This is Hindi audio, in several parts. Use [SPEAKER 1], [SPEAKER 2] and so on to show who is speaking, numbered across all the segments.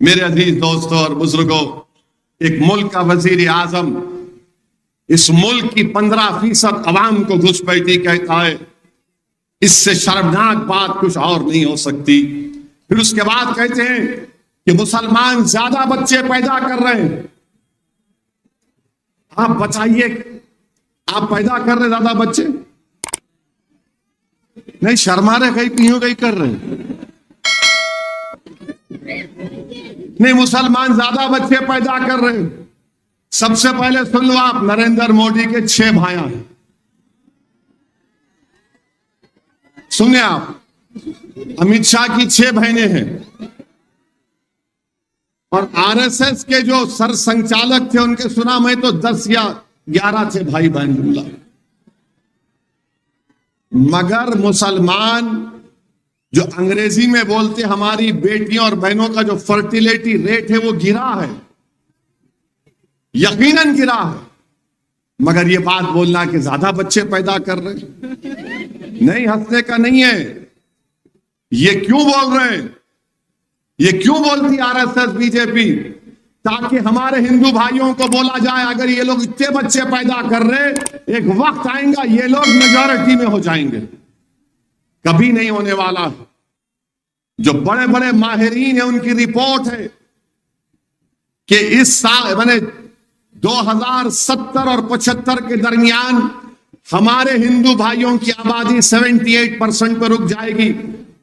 [SPEAKER 1] मेरे अजीज दोस्तों और बुजुर्गों, एक मुल्क का वजीर आजम इस मुल्क की 15% अवाम को घुसपैठी कहता है, इससे शर्मनाक बात कुछ और नहीं हो सकती। फिर उसके बाद कहते हैं कि मुसलमान ज्यादा बच्चे पैदा कर रहे हैं। आप बताइए, आप पैदा कर रहे ज्यादा बच्चे? नहीं, शर्मा रहे, कहीं पियो कहीं कर रहे हैं। नहीं, मुसलमान ज्यादा बच्चे पैदा कर रहे हैं। सबसे पहले सुन लो आप, नरेंद्र मोदी के 6 भाइयां हैं। सुनिए आप, अमित शाह की 6 बहनें हैं और आरएसएस के जो सर संचालक थे उनके सुना मैं तो 10 या 11 थे भाई बहन बोला। मगर मुसलमान जो अंग्रेजी में बोलते हमारी बेटियों और बहनों का जो फर्टिलिटी रेट है वो गिरा है, यकीनन गिरा है। मगर ये बात बोलना कि ज्यादा बच्चे पैदा कर रहे नहीं, हंसने का नहीं है। ये क्यों बोल रहे हैं, ये क्यों बोलती आरएसएस बीजेपी? ताकि हमारे हिंदू भाइयों को बोला जाए अगर ये लोग इतने बच्चे पैदा कर रहे, एक वक्त आएगा ये लोग मेजॉरिटी में हो जाएंगे। कभी नहीं होने वाला। जो बड़े बड़े माहिरीन है उनकी रिपोर्ट है कि इस साल मैंने 2070 और 75 के दरमियान हमारे हिंदू भाइयों की आबादी 78% पर रुक जाएगी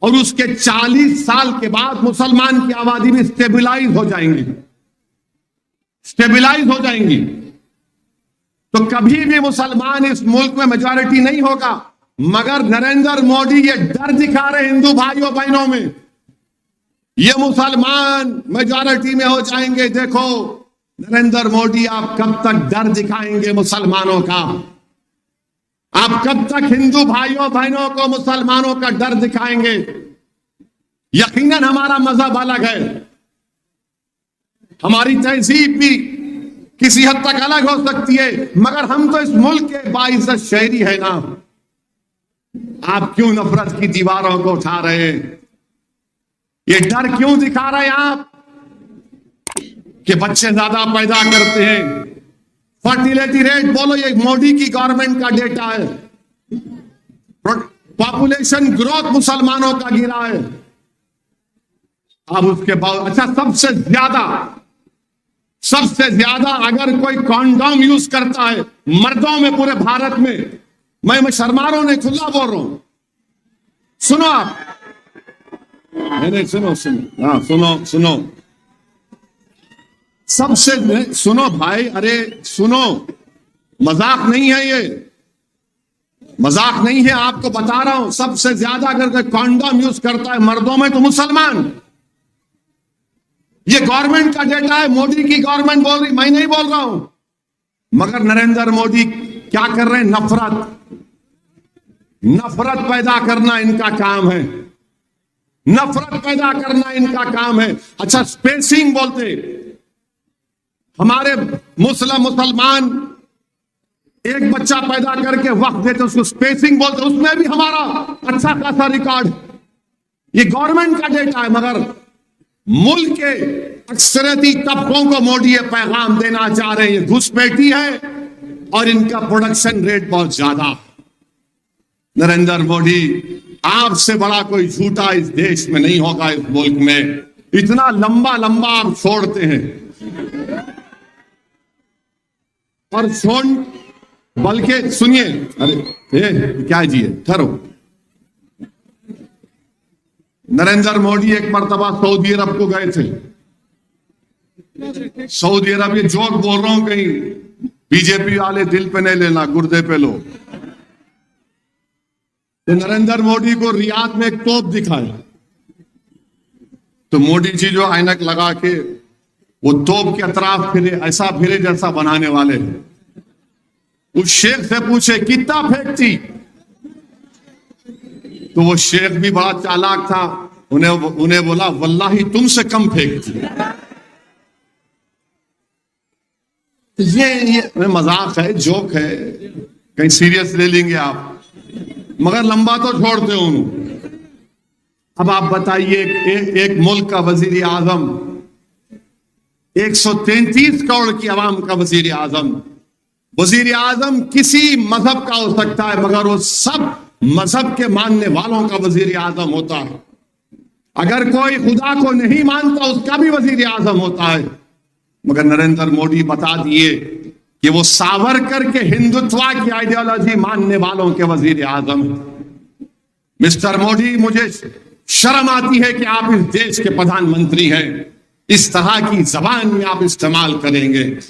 [SPEAKER 1] और उसके 40 साल के बाद मुसलमान की आबादी भी स्टेबलाइज हो जाएंगी, स्टेबलाइज हो जाएंगी। तो कभी भी मुसलमान इस मुल्क में मेजॉरिटी नहीं होगा। मगर नरेंद्र मोदी ये डर दिखा रहे हिंदू भाइयों बहनों में, ये मुसलमान मेजॉरिटी में हो जाएंगे। देखो नरेंद्र मोदी, आप कब तक डर दिखाएंगे मुसलमानों का? आप कब तक हिंदू भाइयों बहनों को मुसलमानों का डर दिखाएंगे? यकीनन हमारा मजहब अलग है, हमारी तहजीब भी किसी हद तक अलग हो सकती है, मगर हम तो इस मुल्क के बाइज्जत शहरी है ना। आप क्यों नफरत की दीवारों को उठा रहे हैं? ये डर क्यों दिखा रहे हैं आप कि बच्चे ज्यादा पैदा करते हैं? फर्टिलिटी रेट बोलो, ये मोदी की गवर्नमेंट का डेटा है। पॉपुलेशन ग्रोथ मुसलमानों का गिरा है। अब उसके बाद अच्छा, सबसे ज्यादा अगर कोई कॉन्डोम यूज करता है मर्दों में पूरे भारत में, मैं शर्मा रहा हूं, नहीं खुला बोल रहा हूं। सुनो आप, नहीं सुनो, हाँ सुनो, सबसे सुनो भाई, अरे सुनो, मजाक नहीं है ये, मजाक नहीं है, आपको बता रहा हूं। सबसे ज्यादा अगर कोई कॉन्डोम यूज करता है मर्दों में तो मुसलमान। ये गवर्नमेंट का डेटा है, मोदी की गवर्नमेंट बोल रही, मैं नहीं बोल रहा हूं। मगर नरेंद्र मोदी क्या कर रहे हैं? नफरत पैदा करना इनका काम है, नफरत पैदा करना इनका काम है। अच्छा, स्पेसिंग बोलते, हमारे मुसलमान एक बच्चा पैदा करके वक्त देते उसको स्पेसिंग बोलते, उसमें भी हमारा अच्छा खासा रिकॉर्ड। ये गवर्नमेंट का डेटा है। मगर मुल्क के अक्सरती तबकों को मोदी ये पैगाम देना चाह रहे हैं, ये घुसपैठी है और इनका प्रोडक्शन रेट बहुत ज्यादा। नरेंद्र मोदी, आपसे बड़ा कोई झूठा इस देश में नहीं होगा, इस मुल्क में। इतना लंबा लंबा आप छोड़ते हैं और बल्कि सुनिए, अरे क्या जी है, ठहरो। नरेंद्र मोदी एक मर्तबा सऊदी अरब को गए थे। सऊदी अरब, ये जोक बोल रहा हूं, कहीं बीजेपी वाले दिल पे नहीं लेना, गुर्दे पे लो। तो नरेंद्र मोदी को रियाद में एक तोप दिखाया, तो मोदी जी जो ऐनक लगा के वो तोप के अतराफ फिरे, ऐसा फिरे जैसा बनाने वाले थे। उस शेख से पूछे कितना फेंकती, तो वो शेख भी बड़ा चालाक था, उन्हें बोला वल्लाही तुमसे कम फेंकती। ये मजाक है, जोक है, कहीं सीरियस ले लेंगे आप, मगर लंबा तो छोड़ते हो। अब आप बताइए, एक मुल्क का वजीर आजम 133 करोड़ की आवाम का वजीर आजम किसी मजहब का हो सकता है, मगर वो सब मजहब के मानने वालों का वजीर आजम होता है। अगर कोई खुदा को नहीं मानता उसका भी वजीर आजम होता है। मगर नरेंद्र मोदी बता दिए कि वो सावरकर के हिंदुत्व की आइडियोलॉजी मानने वालों के वजीर आजम है। मिस्टर मोदी, मुझे शर्म आती है कि आप इस देश के प्रधानमंत्री हैं, इस तरह की जबान में आप इस्तेमाल करेंगे।